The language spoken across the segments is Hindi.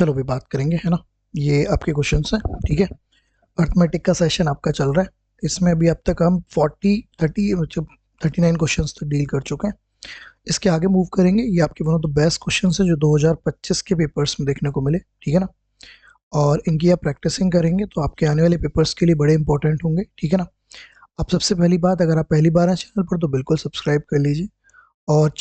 चलो भी बात करेंगे, है ना। ये आपके क्वेश्चन हैं, ठीक है। अर्थमेटिक का सेशन आपका चल रहा है। इसमें अभी अब तक हम 39 क्वेश्चन तक डील कर चुके हैं। इसके आगे मूव करेंगे। ये आपके one of the best question है जो 2025 के पेपर्स में देखने को मिले, ठीक है ना। और इनकी आप प्रैक्टिसिंग करेंगे तो आपके आने वाले पेपर्स के लिए बड़े इंपॉर्टेंट होंगे, ठीक है ना। अब सबसे पहली बात, अगर आप पहली बार हैं चैनल पर तो बिल्कुल सब्सक्राइब कर लीजिए और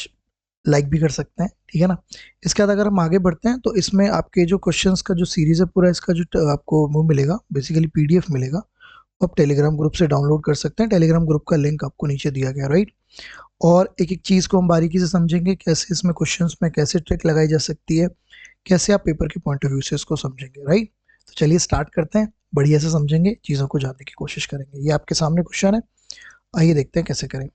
लाइक भी कर सकते हैं, ठीक है ना। इसके बाद अगर हम आगे बढ़ते हैं तो इसमें आपके जो क्वेश्चंस का जो सीरीज है पूरा, इसका जो आपको वो मिलेगा, बेसिकली पीडीएफ मिलेगा, वो आप टेलीग्राम ग्रुप से डाउनलोड कर सकते हैं। टेलीग्राम ग्रुप का लिंक आपको नीचे दिया गया, राइट। और एक एक चीज़ को हम बारीकी से समझेंगे, कैसे इसमें क्वेश्चंस में कैसे ट्रिक लगाई जा सकती है, कैसे आप पेपर के पॉइंट ऑफ व्यू से इसको समझेंगे, राइट। तो चलिए स्टार्ट करते हैं, बढ़िया से समझेंगे, चीज़ों को जानने की कोशिश करेंगे। ये आपके सामने क्वेश्चन है, आइए देखते हैं कैसे करें।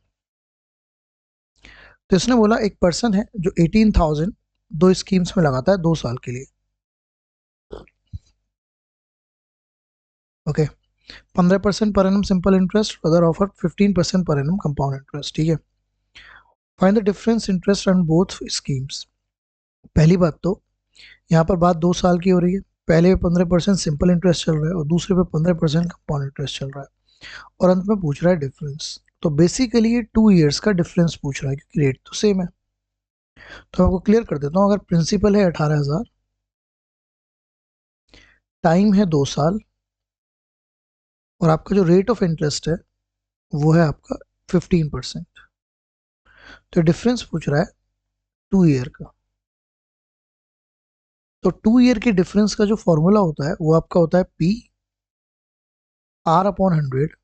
तो इसने बोला एक पर्सन है जो 18,000 दो स्कीम्स में लगाता है 2 साल के लिए, okay. 15% per annum simple interest, other offer 15% per annum compound interest, ठीक है। Find the difference interest on both schemes. पहली बात तो यहाँ पर बात 2 साल की हो रही है। पहले पे 15% सिंपल इंटरेस्ट चल रहा है और दूसरे पे 15% कंपाउंड इंटरेस्ट चल रहा है, और अंत में पूछ रहा है डिफरेंस। तो बेसिकली ये 2 ईयर्स का डिफरेंस पूछ रहा है क्योंकि रेट तो सेम है। तो मैं आपको क्लियर कर देता हूँ। अगर प्रिंसिपल है 18,000, टाइम है 2 साल, और आपका जो रेट ऑफ इंटरेस्ट है वो है आपका 15%, तो डिफरेंस पूछ रहा है 2 ईयर का। तो 2 ईयर के डिफरेंस का जो फॉर्मूला होता है वो आपका होता है पी आर अपॉन 100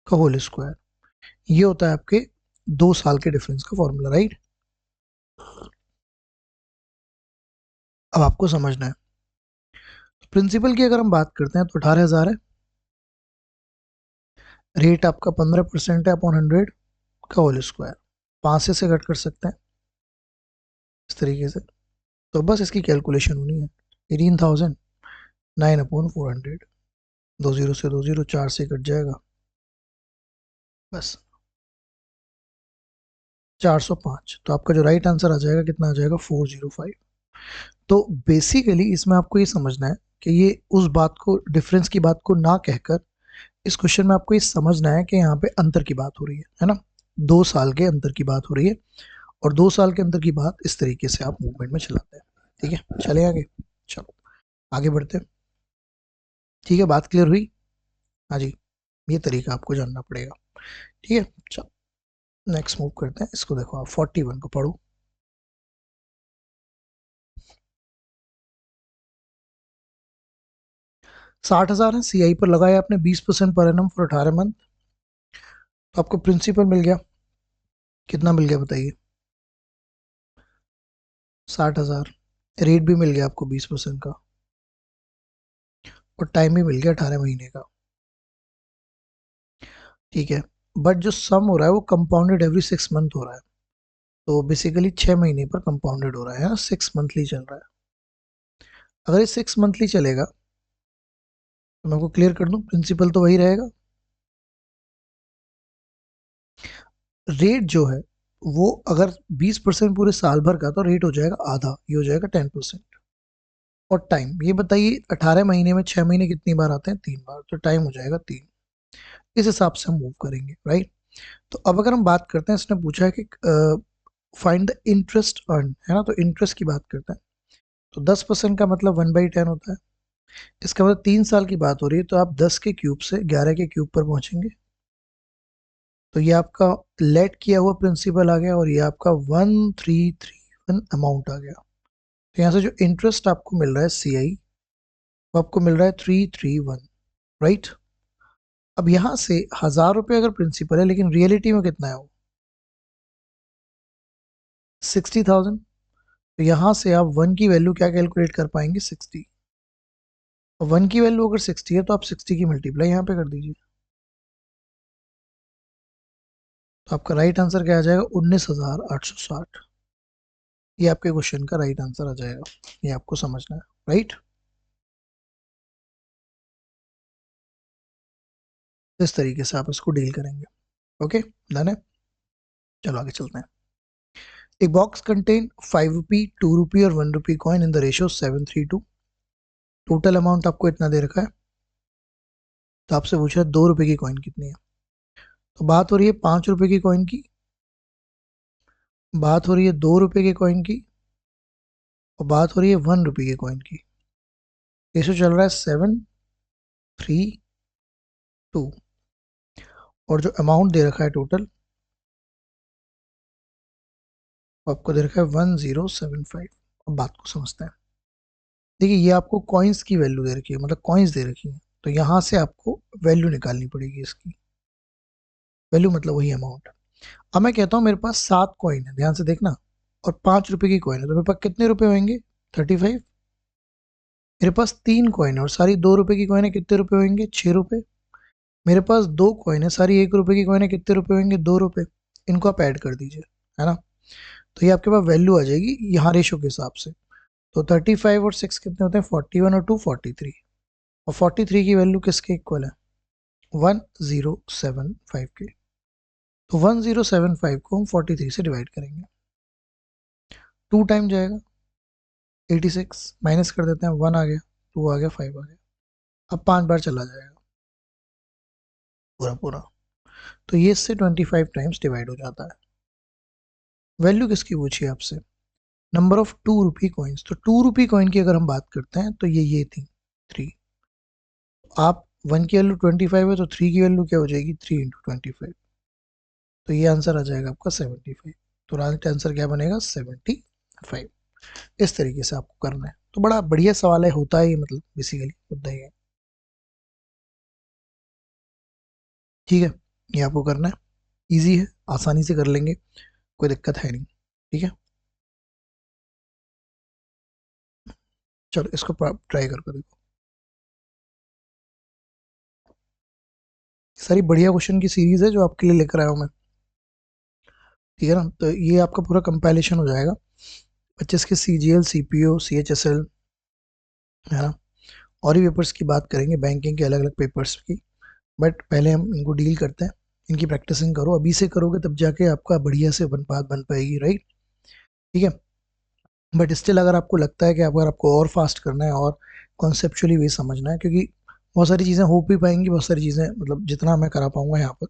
का होल स्क्वायर। ये होता है आपके 2 साल के डिफरेंस का फॉर्मूला, राइट। अब आपको समझना है, प्रिंसिपल की अगर हम बात करते हैं तो 18,000 है, रेट आपका 15% है अपॉन 100 का होल स्क्वायर। 5 से कट कर सकते हैं इस तरीके से। तो बस इसकी कैलकुलेशन होनी है। 18,000 9/400, 2 जीरो से 2 जीरो, 4 से कट जाएगा, बस 405। तो आपका जो राइट आंसर आ जाएगा कितना आ जाएगा, 405। तो बेसिकली इसमें आपको ये समझना है कि ये उस बात को, डिफरेंस की बात को ना कहकर, इस क्वेश्चन में आपको ये समझना है कि यहाँ पे अंतर की बात हो रही है ना। 2 साल के अंतर की बात हो रही है, और 2 साल के अंतर की बात इस तरीके से आप मूवमेंट में चलाते हैं, ठीक है। चले आगे, चलो आगे बढ़ते हैं, ठीक है। बात क्लियर हुई? हाँ जी, ये तरीका आपको जानना पड़ेगा, ठीक है। चलो नेक्स्ट मूव करते हैं। इसको देखो, आप 41 को पढ़ो। 60,000 है, सीआई पर लगाया आपने 20% पर एनम फॉर 18 मंथ। तो आपको प्रिंसिपल मिल गया, कितना मिल गया बताइए, 60,000। रेट भी मिल गया आपको 20% का, और टाइम भी मिल गया 18 महीने का, ठीक है। बट जो सम हो रहा है वो कंपाउंडेड एवरी 6 मंथ हो रहा है। तो बेसिकली 6 महीने पर कंपाउंडेड हो रहा है ना, 6 मंथली चल रहा है। अगर ये 6 मंथली चलेगा तो मैं आपको क्लियर कर दूं, प्रिंसिपल तो वही रहेगा। रेट जो है वो अगर 20% पूरे साल भर का, तो रेट हो जाएगा आधा, ये हो जाएगा 10%। और टाइम ये बताइए, 18 महीने में 6 महीने कितनी बार आते हैं, 3 बार, तो टाइम हो जाएगा 3। इस हिसाब से हम मूव करेंगे, राइट। तो अब अगर हम बात करते हैं, इसने पूछा है कि फाइंड द इंटरेस्ट अर्न, है ना। तो इंटरेस्ट की बात करते हैं, तो 10% का मतलब 1/10 होता है। इसका मतलब 3 साल की बात हो रही है, तो आप 10 के क्यूब से 11 के क्यूब पर पहुंचेंगे। तो ये आपका लेट किया हुआ प्रिंसिपल आ गया, और ये आपका 1331 अमाउंट आ गया। तो यहाँ से जो इंटरेस्ट आपको मिल रहा है सीआई, वो आपको मिल रहा है 331, राइट। अब यहाँ से 1,000 रुपये अगर प्रिंसिपल है, लेकिन रियलिटी में कितना है वो, 60,000। तो यहाँ से आप वन की वैल्यू क्या कैलकुलेट कर पाएंगे, 60। और वन की वैल्यू अगर 60 है तो आप 60 की मल्टीप्लाई यहाँ पे कर दीजिए। तो आपका राइट आंसर क्या आ जाएगा, 19,860। ये आपके क्वेश्चन का राइट आंसर आ जाएगा। ये आपको समझना है, राइट। इस तरीके से आप इसको डील करेंगे, ओके। डन है, चलो आगे चलते हैं। A box contain 5 rupee, 2 rupee और 1 rupee coin in the ratio 7:3:2. Total amount आपको इतना दे रखा है, तो आपसे पूछा है 2 रुपए की कॉइन कितनी है। तो बात हो रही है 5 रुपए की कॉइन की, बात हो रही है 2 रुपए के कॉइन की, और बात हो रही है 1 रुपए के कॉइन की। रेशो चल रहा है 7:3:2 और जो अमाउंट दे रखा है टोटल आपको दे रखा है 1075। अब बात को समझते हैं। देखिए ये आपको कॉइन्स की वैल्यू दे रखी है, मतलब कॉइन्स दे रखी है, तो यहाँ से आपको वैल्यू निकालनी पड़ेगी इसकी। वैल्यू मतलब वही अमाउंट। अब मैं कहता हूँ मेरे पास 7 कॉइन है, ध्यान से देखना, और 5 रुपए की कॉइन है, तो मेरे पास कितने रुपए होंगे? 35। मेरे पास 3 कॉइन है और सारी 2 रुपए की कॉइन है, कितने रुपए होंगे? 6 रुपए। मेरे पास 2 कॉइन है, सारी 1 रुपए की कॉइन है, कितने रुपए होंगे? 2 रुपए। इनको आप ऐड कर दीजिए, है ना, तो ये आपके पास वैल्यू आ जाएगी यहाँ रेशो के हिसाब से। तो 35 और 6 कितने होते हैं? 41 और 2 43, और 43 की वैल्यू किसके इक्वल है? 1075 के। तो 1075 को हम 43 से डिवाइड करेंगे, 2 टाइम जाएगा 86, माइनस कर देते हैं, 1 आ गया, 2 आ गया, 5 आ गया। अब 5 बार चला जाएगा पूरा पूरा, तो ये इससे 25 टाइम्स डिवाइड हो जाता है। वैल्यू किसकी पूछी है आपसे? Number of 2 rupee coins. तो 2 रुपी कॉइन की अगर हम बात करते हैं तो ये थी 3। आप 1 की वैल्यू 25 है, तो 3 की वैल्यू क्या हो जाएगी? 3 इंटू 25। तो ये आंसर आ जाएगा आपका 75। तो राइट आंसर क्या बनेगा? 75। इस तरीके से आपको करना है। तो बड़ा बढ़िया सवाल है, होता है ये, मतलब बेसिकली मुद्दा ही है। ठीक है, ये आपको करना है, इजी है, आसानी से कर लेंगे, कोई दिक्कत है नहीं। ठीक है, चलो इसको ट्राई करके देखो। सारी बढ़िया क्वेश्चन की सीरीज है जो आपके लिए लेकर आया हूँ मैं। ठीक है ना, तो ये आपका पूरा कंपाइलेशन हो जाएगा 25 के CGL, CPO, CHSL, है ना। और ही पेपर्स की बात करेंगे, बैंकिंग के अलग अलग पेपर्स की, बट पहले हम इनको डील करते हैं। इनकी प्रैक्टिसिंग करो, अभी से करोगे तब जाके आपका बढ़िया से बात बन पाएगी, राइट। ठीक है, बट स्टिल अगर आपको लगता है कि अगर आपको और फास्ट करना है और कॉन्सेप्चुअली भी समझना है, क्योंकि बहुत सारी चीज़ें हो भी पाएंगी, बहुत सारी चीज़ें मतलब जितना मैं करा पाऊंगा यहाँ पर,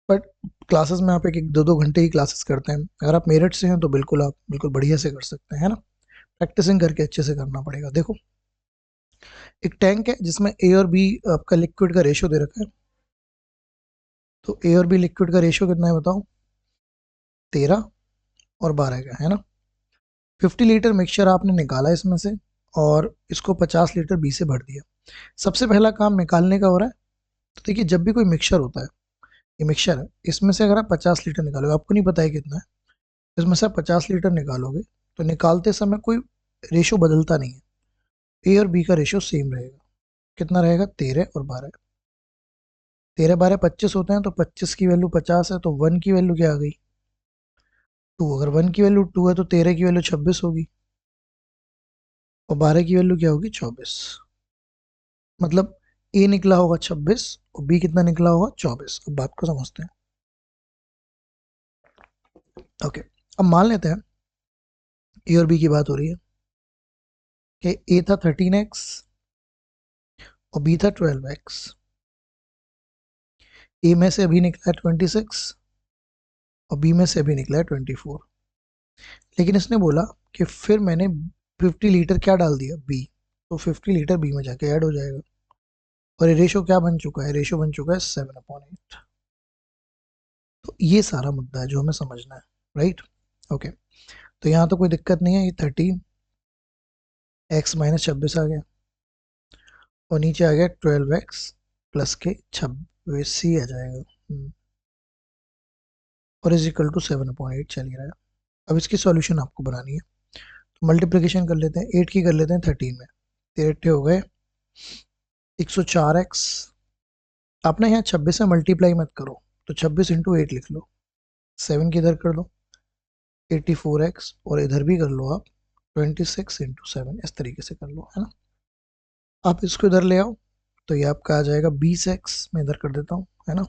बट क्लासेस में आप एक एक 2-2 घंटे की क्लासेस करते हैं। अगर आप मेरिट से हैं तो बिल्कुल आप बिल्कुल बढ़िया से कर सकते हैं, है ना। प्रैक्टिसिंग करके अच्छे से करना पड़ेगा। देखो एक टैंक है जिसमें ए और बी आपका लिक्विड का रेशो दे रखा है, तो ए और बी लिक्विड का रेशो कितना है बताओ? 13 और 12 का, है ना। 50 लीटर मिक्सचर आपने निकाला इसमें से, और इसको 50 लीटर बी से भर दिया। सबसे पहला काम निकालने का हो रहा है। तो देखिए जब भी कोई मिक्सचर होता है, ये मिक्सचर है, इसमें से अगर आप 50 लीटर निकालोगे, आपको नहीं पता है कितना है, इसमें से आप 50 लीटर निकालोगे, तो निकालते समय कोई रेशो बदलता नहीं है, ए और बी का रेशो सेम रहेगा। कितना रहेगा? 13 और 12। 13 12 25 होते हैं, तो 25 की वैल्यू 50 है, तो 1 की वैल्यू क्या आ गई? 2। अगर 1 की वैल्यू 2 है तो 13 की वैल्यू 26 होगी, और 12 की वैल्यू क्या होगी? 24। मतलब ए निकला होगा 26 और बी कितना निकला होगा? 24। अब बात को समझते हैं। ओके, अब मान लेते हैं ए और बी की बात हो रही है कि ए था 13x और बी था 12x। ए में से अभी निकला है 26 और बी में से अभी निकला है 24। लेकिन इसने बोला कि फिर मैंने 50 लीटर क्या डाल दिया? बी। तो 50 लीटर बी में जाके ऐड हो जाएगा, और ये रेशो क्या बन चुका है? रेशो बन चुका है 7/8। तो ये सारा मुद्दा है जो हमें समझना है, राइट। ओके, तो यहाँ तो कोई दिक्कत नहीं है, ये 13x - 26 आ गया, और नीचे आ गया 12x प्लस के 26 ही आ जाएगा, और इज इक्वल टू 7/8 चल रहा है। अब इसकी सॉल्यूशन आपको बनानी है, तो मल्टीप्लिकेशन कर लेते हैं, 8 की कर लेते हैं 13 में, 13 हो गए 104x। आपने यहाँ 26 से मल्टीप्लाई मत करो, तो 26 इंटू 8 लिख लो, 7 की इधर कर लो 84x, और इधर भी कर लो आप 26 इंटू 7, इस तरीके से कर लो, है ना। आप इसको इधर ले आओ, तो ये आपका आ जाएगा 20x, मैं इधर कर देता हूँ, है ना।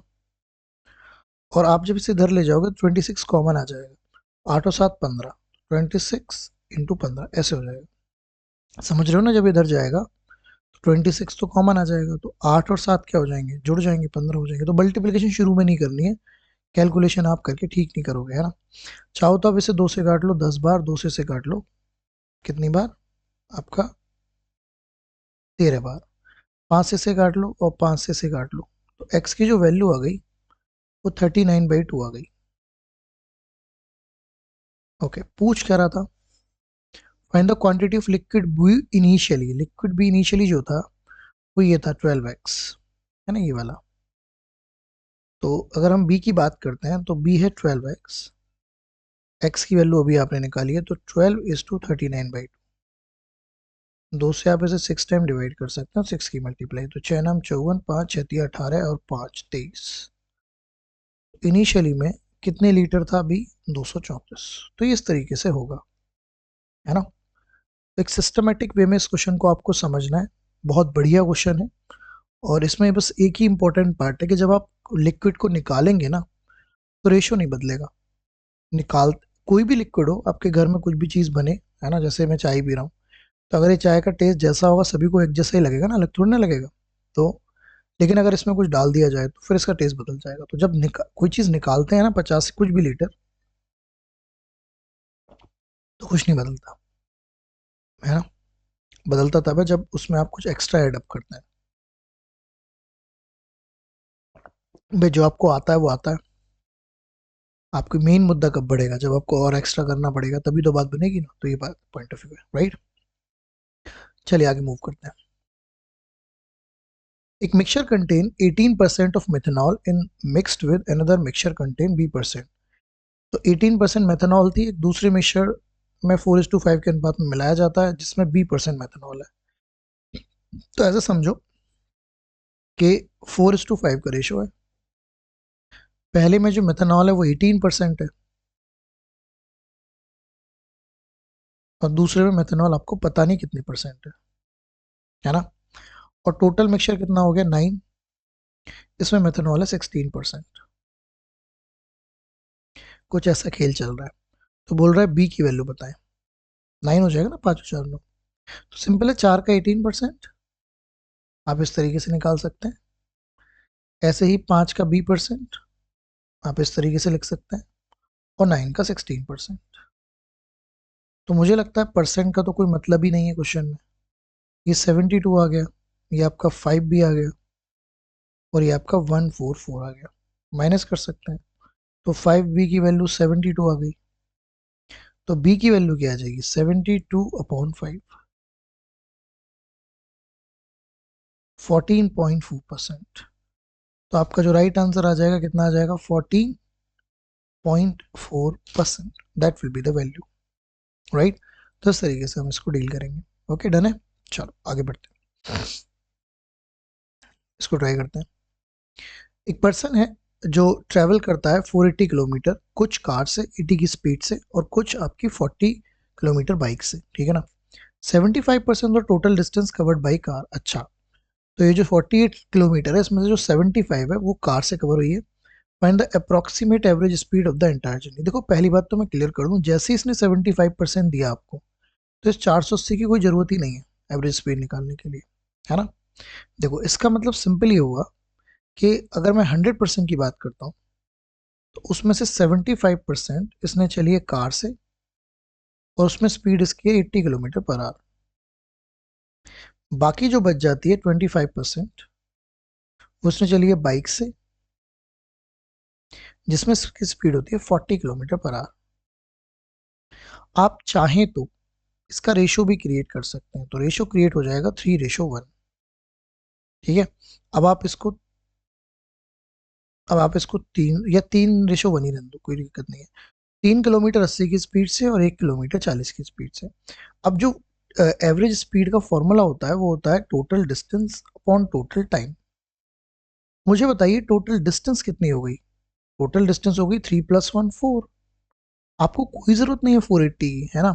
और आप जब इसे इधर ले जाओगे 26 कॉमन आ जाएगा, 8 और 7 15, 26 इंटू 15 ऐसे हो जाएगा। समझ रहे हो ना? जब इधर जाएगा तो 26 तो कॉमन आ जाएगा, तो 8 और 7 क्या हो जाएंगे, जुड़ जाएंगे, 15 हो जाएंगे। तो मल्टीप्लिकेशन शुरू में नहीं करनी है, कैलकुलेशन आप करके ठीक नहीं करोगे, है ना। चाहो तो अब इसे 2 से काट लो 10 बार, 2 से काट लो कितनी बार, आपका 13 बार। 5 से काट लो और 5 से काट लो, तो x की जो वैल्यू आ गई वो 39/2 आ गई। ओके, पूछ क्या रहा था, find the quantity of liquid B initially. Liquid B initially जो था वो ये था 12x, है ना, ये वाला। तो अगर हम b की बात करते हैं तो b है 12x, x की वैल्यू अभी आपने निकाली है, तो 12:39/2। 2 से आप इसे 6 टाइम डिवाइड कर सकते हैं, 6 की मल्टीप्लाई, तो 6 नाम 54, 5 6 18 और 5 23। इनिशियली में कितने लीटर था अभी, 234। तो ये इस तरीके से होगा, है ना। एक सिस्टमेटिक वे में इस क्वेश्चन को आपको समझना है, बहुत बढ़िया क्वेश्चन है। और इसमें बस एक ही इंपॉर्टेंट पार्ट है कि जब आप लिक्विड को निकालेंगे ना तो रेशियो नहीं बदलेगा। निकाल कोई भी लिक्विड हो, आपके घर में कुछ भी चीज़ बने, है ना, जैसे मैं चाय पी रहा हूँ, तो अगर ये चाय का टेस्ट जैसा होगा सभी को एक जैसा ही लगेगा ना, अलग थोड़ी ना लगेगा। तो लेकिन अगर इसमें कुछ डाल दिया जाए तो फिर इसका टेस्ट बदल जाएगा। तो जब कोई चीज़ निकालते हैं ना 50 कुछ भी लीटर, तो कुछ नहीं बदलता, है ना। बदलता तब है जब उसमें आप कुछ एक्स्ट्रा ऐड अप करते हैं। भाई जो आपको आता है वो आता है, आपकी मेन मुद्दा कब बढ़ेगा, जब आपको और एक्स्ट्रा करना पड़ेगा, तभी तो बात बनेगी ना। तो ये बात पॉइंट ऑफ व्यू है, राइट। चलिए आगे मूव करते हैं। एक mixture contain 18% of methanol in mixed with another mixture contain B%। तो 18% मेथनॉल थी, एक दूसरे मिक्सचर में 4:5 के अनुपात में मिलाया जाता है जिसमें B% मेथनॉल है। तो ऐसा समझो कि 4:5 का रेशो है, पहले में जो मेथनॉल है वो 18% है, और दूसरे में मेथनॉल आपको पता नहीं कितनी परसेंट है ना। और टोटल मिक्सचर कितना हो गया 9, इसमें मेथनॉल है 16%। कुछ ऐसा खेल चल रहा है। तो बोल रहा है बी की वैल्यू बताएं, 9 हो जाएगा ना, 5 4 9। तो सिंपल है, 4 का 18% आप इस तरीके से निकाल सकते हैं। ऐसे ही 5 का B% आप इस तरीके से लिख सकते हैं, और 9 का 16%। तो मुझे लगता है परसेंट का तो कोई मतलब ही नहीं है क्वेश्चन में। ये 72 आ गया, ये आपका 5 भी आ गया, और ये आपका 144 आ गया। माइनस कर सकते हैं, तो 5B की वैल्यू 72 आ गई, तो B की वैल्यू क्या आ जाएगी 72/5, 14.4%। तो आपका जो राइट आंसर आ जाएगा कितना आ जाएगा 14.4%। That will be the value, right. तो इस तरीके से हम इसको डील करेंगे। ओके, डन है। चलो आगे बढ़ते हैं, इसको ट्राई करते हैं। एक पर्सन है जो ट्रैवल करता है 480 किलोमीटर, कुछ कार से 80 की स्पीड से और कुछ आपकी 40 किलोमीटर बाइक से, ठीक है ना। 75% of total distance covered by car. अच्छा, तो ये जो 48 किलोमीटर है इसमें से जो 75 है वो कार से कवर हुई है। Find the approximate average speed of the entire journey. देखो पहली बात तो मैं क्लियर कर दूं, जैसे ही इसने 75% दिया आपको, तो इस 480 की कोई ज़रूरत ही नहीं है एवरेज स्पीड निकालने के लिए, है ना। देखो इसका मतलब सिंपल ही होगा कि अगर मैं 100% की बात करता हूँ तो उसमें से 75% इसने चली है कार से, और उसमें स्पीड इसकी है 80 किलोमीटर पर आवर। बाकी जो बच जाती है 25% उसने चली है बाइक से, जिसमें इसकी स्पीड होती है 40 किलोमीटर पर आवर। आप चाहें तो इसका रेशो भी क्रिएट कर सकते हैं, तो रेशो क्रिएट हो जाएगा 3:1। ठीक है, अब आप इसको अब आप इसको 3:1 ही रहने दो, कोई दिक्कत नहीं है। 3 किलोमीटर 80 की स्पीड से और 1 किलोमीटर 40 की स्पीड से। अब जो एवरेज स्पीड का फॉर्मूला होता है वो होता है total distance upon total time. मुझे बताइए टोटल डिस्टेंस कितनी हो गई, टोटल डिस्टेंस हो गई 3 + 1 4। आपको कोई जरूरत नहीं है 480 की, है ना।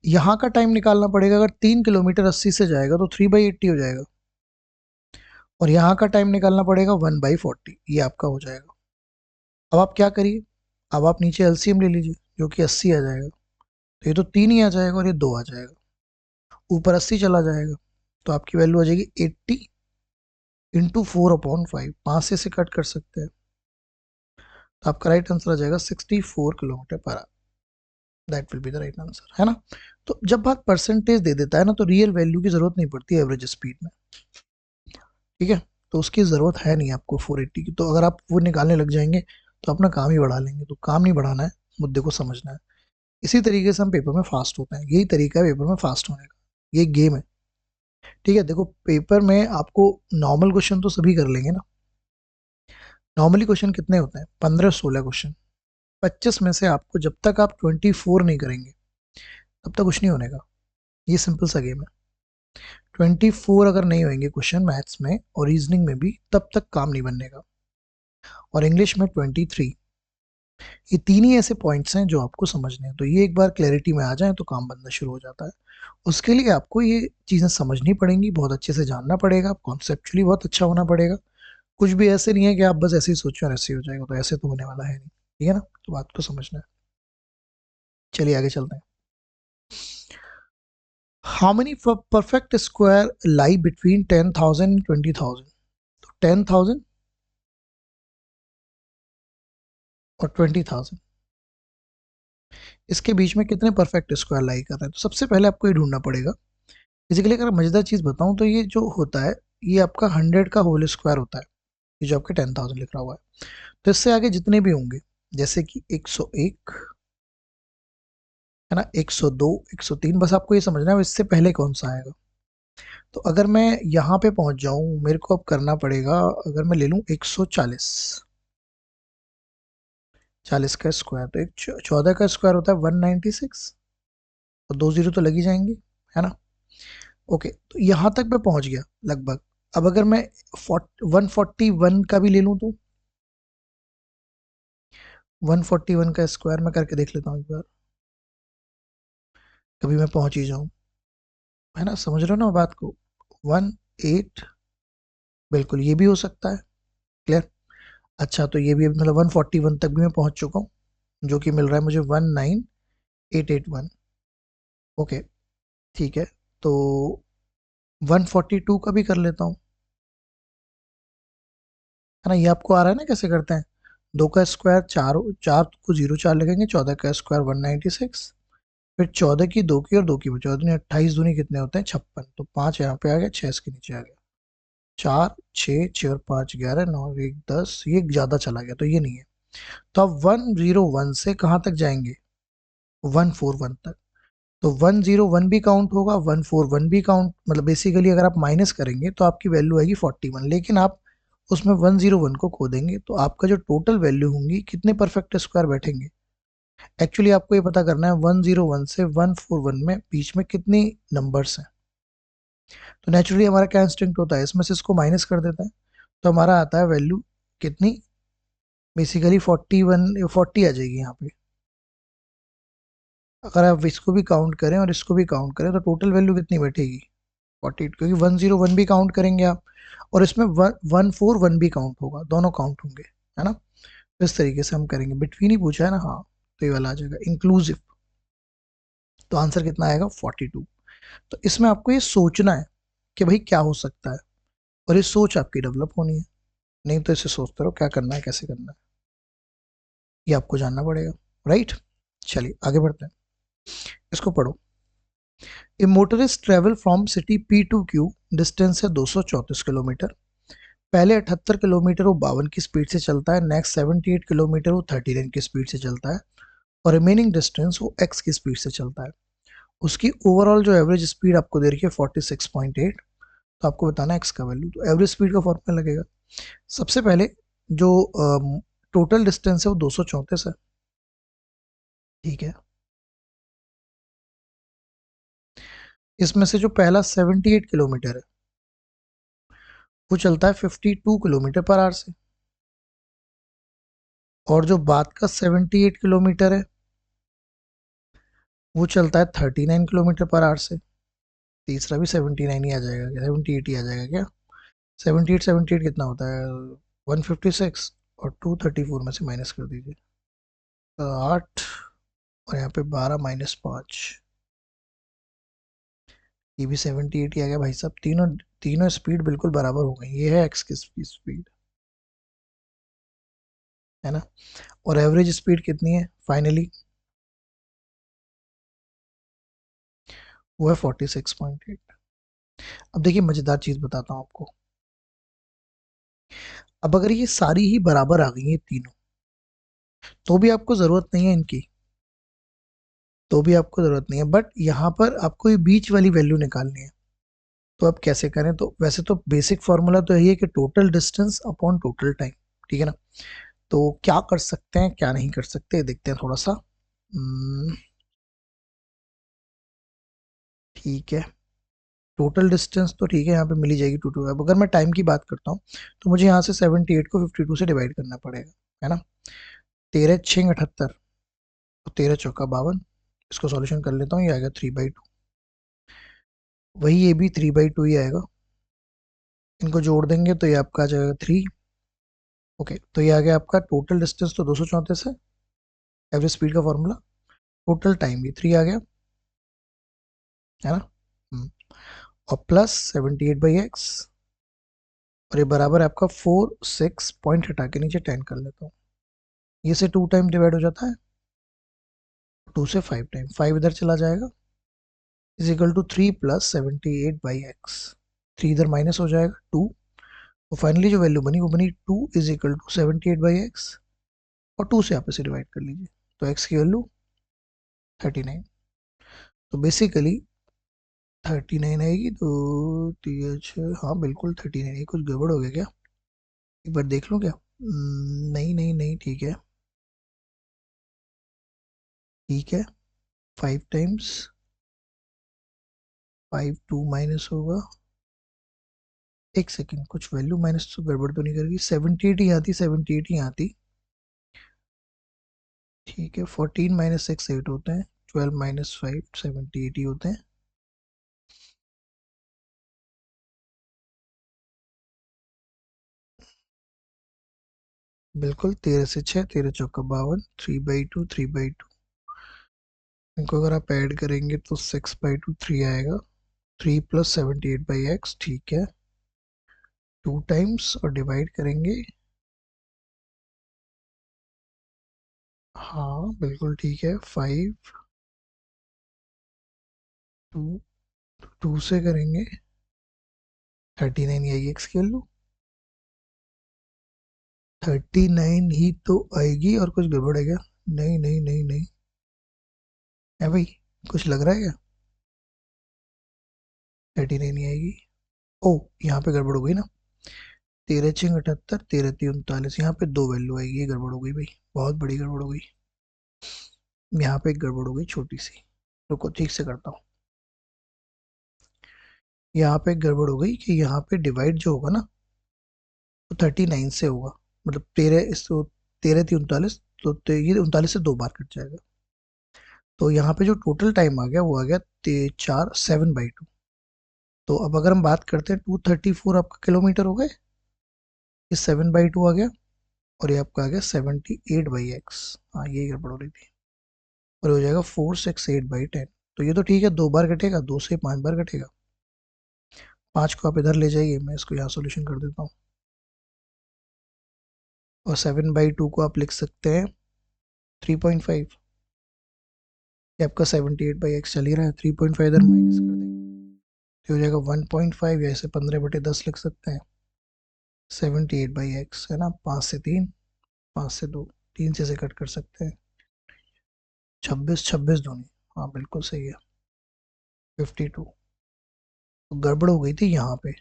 यहाँ का टाइम निकालना पड़ेगा, अगर 3 किलोमीटर 80 से जाएगा तो 3/80 हो जाएगा, और यहाँ का टाइम निकालना पड़ेगा 1/40, ये आपका हो जाएगा। अब आप क्या करिए, अब आप नीचे एलसीएम ले लीजिए, जो कि 80 आ जाएगा, तो ये तो 3 ही आ जाएगा और ये 2 आ जाएगा, ऊपर 80 चला जाएगा, तो आपकी वैल्यू आ जाएगी 80 इंटू 4/5, 5 से कट कर सकते हैं, तो आपका राइट आंसर आ जाएगा 64 kilometre per hour. That will be the right answer, है ना। तो जब बात परसेंटेज दे देता है ना, तो रियल वैल्यू की जरूरत नहीं पड़ती एवरेज स्पीड में, ठीक है। तो उसकी ज़रूरत है नहीं आपको 480 की, तो अगर आप वो निकालने लग जाएंगे तो अपना काम ही बढ़ा लेंगे, तो काम नहीं बढ़ाना है, मुद्दे को समझना है। इसी तरीके से हम पेपर में फास्ट होते हैं, यही तरीका है पेपर में फास्ट होने का, ये गेम है, ठीक है। देखो पेपर में आपको नॉर्मल क्वेश्चन तो सभी कर लेंगे ना, नॉर्मली क्वेश्चन कितने होते हैं, 15-16 क्वेश्चन, 25 में से आपको जब तक आप 24 नहीं करेंगे तब तक कुछ नहीं होने का, ये सिंपल सा गेम है। 24 अगर नहीं होंगे क्वेश्चन मैथ्स में और रीजनिंग में भी, तब तक काम नहीं बनने का, और इंग्लिश में 23। ये तीन ही ऐसे पॉइंट्स हैं जो आपको समझने हैं, तो ये एक बार क्लैरिटी में आ जाए तो काम बनना शुरू हो जाता है। उसके लिए आपको ये चीज़ें समझनी पड़ेंगी, बहुत अच्छे से जानना पड़ेगा, कॉन्सेप्चुअली बहुत अच्छा होना पड़ेगा। कुछ भी ऐसे नहीं है कि आप बस ऐसे ही सोचो और ऐसे ही हो जाएगा, तो ऐसे तो होने वाला है नहीं, ठीक है ना, तो बात को समझना है। चलिए आगे चलते हैं। How many perfect square lie between 10,000 and 20,000? तो 10,000 और 20,000, इसके बीच में कितने परफेक्ट स्क्वायर लाई कर रहे हैं, तो सबसे पहले आपको ये ढूंढना पड़ेगा। बेसिकली अगर मजेदार चीज़ बताऊं तो ये जो होता है, ये आपका 100 का होल स्क्वायर होता है, ये जो आपके 10,000 लिख रहा हुआ है। तो इससे आगे जितने भी होंगे, जैसे कि 101 है ना, 102, 103, बस आपको ये समझना है इससे पहले कौन सा आएगा। तो अगर मैं यहाँ पे पहुंच जाऊं, मेरे को अब करना पड़ेगा, अगर मैं ले लूं 140, 40 का स्क्वायर, तो एक 14 का स्क्वायर होता है 196, और 2 जीरो तो लग ही जाएंगे, है ना। ओके, तो यहाँ तक मैं पहुंच गया लगभग। अब अगर मैं 141 का भी ले लूं, तो 141 का स्क्वायर मैं करके देख लेता हूँ एक बार, कभी मैं पहुंच ही जाऊं, है ना, समझ रहे हो ना बात को। 18, बिल्कुल ये भी हो सकता है, क्लियर। अच्छा, तो ये भी मतलब 141 तक भी मैं पहुंच चुका हूँ, जो कि मिल रहा है मुझे 19881। ओके, ठीक है, तो 142 का भी कर लेता हूँ, है ना। ये आपको आ रहा है ना कैसे करते हैं, 2 का स्क्वायर 4, 4 को 0 4 लगेंगे, 14 का स्क्वायर 196, फिर 14 की 2 की और 2 की 14 दूनी 28, दूनी कितने होते हैं 56, तो 5 यहाँ पे आ गया, 6 इसके नीचे आ गया, 4 6 6 और 5 11 9 1 10, ये ज़्यादा चला गया तो ये नहीं है। तो अब 101 से कहाँ तक जाएंगे, 141 तक, तो 101 भी काउंट होगा, 141 भी काउंट, मतलब बेसिकली अगर आप माइनस करेंगे तो आपकी वैल्यू आएगी 41, लेकिन आप उसमें 101 को खो देंगे, तो आपका जो टोटल वैल्यू होंगी, कितने परफेक्ट स्क्वायर बैठेंगे। एक्चुअली आपको ये पता करना है 101 से 141 में बीच में कितनी नंबर्स हैं। तो नेचुरली हमारा क्या इंस्टिंक्ट होता है, इसमें से इसको माइनस कर देता है, तो हमारा आता है वैल्यू कितनी, बेसिकली 41, 40 आ जाएगी यहाँ पे। अगर आप इसको भी काउंट करें और इसको भी काउंट करें तो टोटल वैल्यू कितनी बैठेगी, 48, क्योंकि 101 भी काउंट करेंगे आप, और इसमें 141 भी काउंट होगा, दोनों काउंट होंगे, है ना। तो इस तरीके से हम करेंगे, बिटवीन ही पूछा है ना, हाँ, तो ये वाला आ जाएगा इंक्लूसिव, तो आंसर कितना आएगा 42। तो इसमें आपको ये सोचना है कि भाई क्या हो सकता है, और ये सोच आपकी डेवलप होनी है, नहीं तो इसे सोचते रहो क्या करना है कैसे करना है, ये आपको जानना पड़ेगा, राइट। चलिए आगे बढ़ते हैं, इसको पढ़ो। A motorist travel from city P to Q, distance है 234 किलोमीटर। पहले 78 किलोमीटर वो 52 की स्पीड से चलता है, नेक्स्ट 78 किलोमीटर वो 39 की स्पीड से चलता है, और रिमेनिंग डिस्टेंस वो एक्स की स्पीड से चलता है। उसकी ओवरऑल जो एवरेज स्पीड आपको दे रखी है 46.8, तो आपको बताना है एक्स का वैल्यू, तो एवरेज स्पीड का फॉर्मूला लगेगा। सबसे पहले जो टोटल डिस्टेंस है वो 234 है, ठीक है। इसमें से जो पहला 78 किलोमीटर है वो चलता है 52 किलोमीटर पर आवर से, और जो बाद का 78 किलोमीटर है वो चलता है 39 किलोमीटर पर आवर से। तीसरा भी 79 ही आ जाएगा क्या, 78 ही आ जाएगा क्या, 78 78 कितना होता है 156, और 234 में से माइनस कर दीजिए 8, और यहाँ पे 12 माइनस 5, ये भी 78 ही आ गया भाई साहब। तीनों तीनों स्पीड बिल्कुल बराबर हो गई। ये है एक्स की स्पीड, है ना। और एवरेज स्पीड कितनी है फाइनली? वो है 46.8। अब देखिए मजेदार चीज बताता हूँ आपको। अब अगर ये सारी ही बराबर आ गई है तीनों, तो भी आपको जरूरत नहीं है इनकी, तो भी आपको जरूरत नहीं है, बट यहाँ पर आपको ये बीच वाली वैल्यू निकालनी है। तो आप कैसे करें? तो वैसे तो बेसिक फॉर्मूला तो यही है कि total distance upon total time, ठीक है ना। तो क्या कर सकते हैं क्या नहीं कर सकते देखते हैं थोड़ा सा। ठीक है, टोटल डिस्टेंस तो ठीक है, यहाँ पे मिली जाएगी टू टू। अब अगर मैं टाइम की बात करता हूँ, तो मुझे यहाँ से 78 को 52 से डिवाइड करना पड़ेगा, है ना। 13 6 78 और 13 चौका 52। इसको सॉल्यूशन कर लेता हूँ, ये आएगा 3/2। वही ये भी 3/2 ही आएगा। इनको जोड़ देंगे तो ये आपका आ जाएगा 3। ओके, तो ये आ गया आपका टोटल डिस्टेंस तो 234 है, एवरेज स्पीड का फॉर्मूला। टोटल टाइम भी 3 आ गया, है ना। और प्लस 78/x, और ये बराबर है आपका 4 6 पॉइंट हटा के नीचे 10 कर लेता हूँ। ये से 2 टाइम डिवाइड हो जाता है, 2 से 5 टाइम, 5 इधर चला जाएगा, is equal to 3 plus 78/x। 3 इधर माइनस हो जाएगा 2, तो फाइनली जो वैल्यू बनी वो बनी 2 इज इक्वल टू 78/x, और 2 से आप इसे डिवाइड कर लीजिए, तो x की वैल्यू 39। तो बेसिकली 39 आएगी। तो हाँ बिल्कुल 39। कुछ गड़बड़ हो गया क्या? एक बार देख लूँ क्या? नहीं नहीं नहीं, ठीक है ठीक है। 5 टाइम्स 5 2 माइनस होगा, एक सेकेंड, कुछ वैल्यू माइनस तो गड़बड़ तो नहीं करेगी। 78 ही आती, 78 ही आती। ठीक है, 14 माइनस 6 8 होते हैं, 12 माइनस 5 78 ही होते हैं। बिल्कुल, 13 से 6, 13 चौका 52, 3/2 3/2। इनको अगर आप ऐड करेंगे तो 6/2 3 आएगा। 3 प्लस 78/x, ठीक है। 2 टाइम्स और डिवाइड करेंगे, हाँ बिल्कुल ठीक है। 5 2 2 से करेंगे 39 ही आएगी एक्स की वैल्यू। 39 ही तो आएगी, और कुछ गड़बड़ है क्या? नहीं नहीं नहीं नहीं, है भाई, कुछ लग रहा है क्या? 39 ही आएगी। ओ, यहाँ पे गड़बड़ हो गई ना। 13 6 78, 13 3 39, यहाँ पे दो वैल्यू आएगी, ये गड़बड़ हो गई भाई, बहुत बड़ी गड़बड़ हो गई। यहाँ पे एक गड़बड़ हो गई छोटी सी, रुको ठीक से करता हूँ। यहाँ पे एक गड़बड़ हो गई कि यहाँ पे डिवाइड जो होगा ना, वो 39 से होगा, मतलब 13 इस 13 3 39, तो ये 39 से दो बार कट जाएगा। तो यहाँ पे जो टोटल टाइम आ गया वो आ गया 7/2। तो अब अगर हम बात करते हैं 234 आपका किलोमीटर हो गए, ये 7/2 आ गया, और ये आपका आ गया 78/x। हाँ यही गड़बड़ हो रही थी। और हो जाएगा 468/10। तो ये तो ठीक है, दो बार कटेगा, 2 से 5 बार कटेगा। 5 को आप इधर ले जाइए, मैं इसको यहाँ सोल्यूशन कर देता हूँ। और 7/2 को आप लिख सकते हैं 3.5। ये आपका 78/x चल ही रहा है, 3.5 इधर माइनस कर देंगे तो हो जाएगा 1.5, या इसे 15/10 लिख सकते हैं। 78/x है ना, 5 से 3, 5 से 2, 3 से कट कर सकते हैं। 26 26 दूनी, हाँ बिल्कुल सही है, 52। तो गड़बड़ हो गई थी यहाँ पे,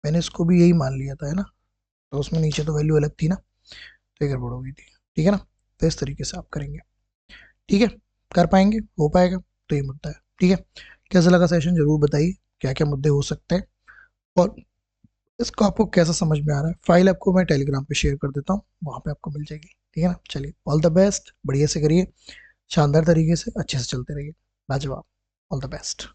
मैंने इसको भी यही मान लिया था, है ना। तो उसमें नीचे तो वैल्यू अलग थी ना, तो ये गड़बड़ हो गई थी, ठीक है ना। तो इस तरीके से आप करेंगे, ठीक है। कर पाएंगे, हो पाएगा, तो ये मुद्दा है, ठीक है। कैसा लगा सेशन जरूर बताइए, क्या क्या मुद्दे हो सकते हैं, और इसको आपको कैसा समझ में आ रहा है। फाइल आपको मैं टेलीग्राम पे शेयर कर देता हूँ, वहाँ पे आपको मिल जाएगी, ठीक है ना। चलिए, ऑल द बेस्ट, बढ़िया से करिए, शानदार तरीके से अच्छे से चलते रहिए, लाजवाब। All the best.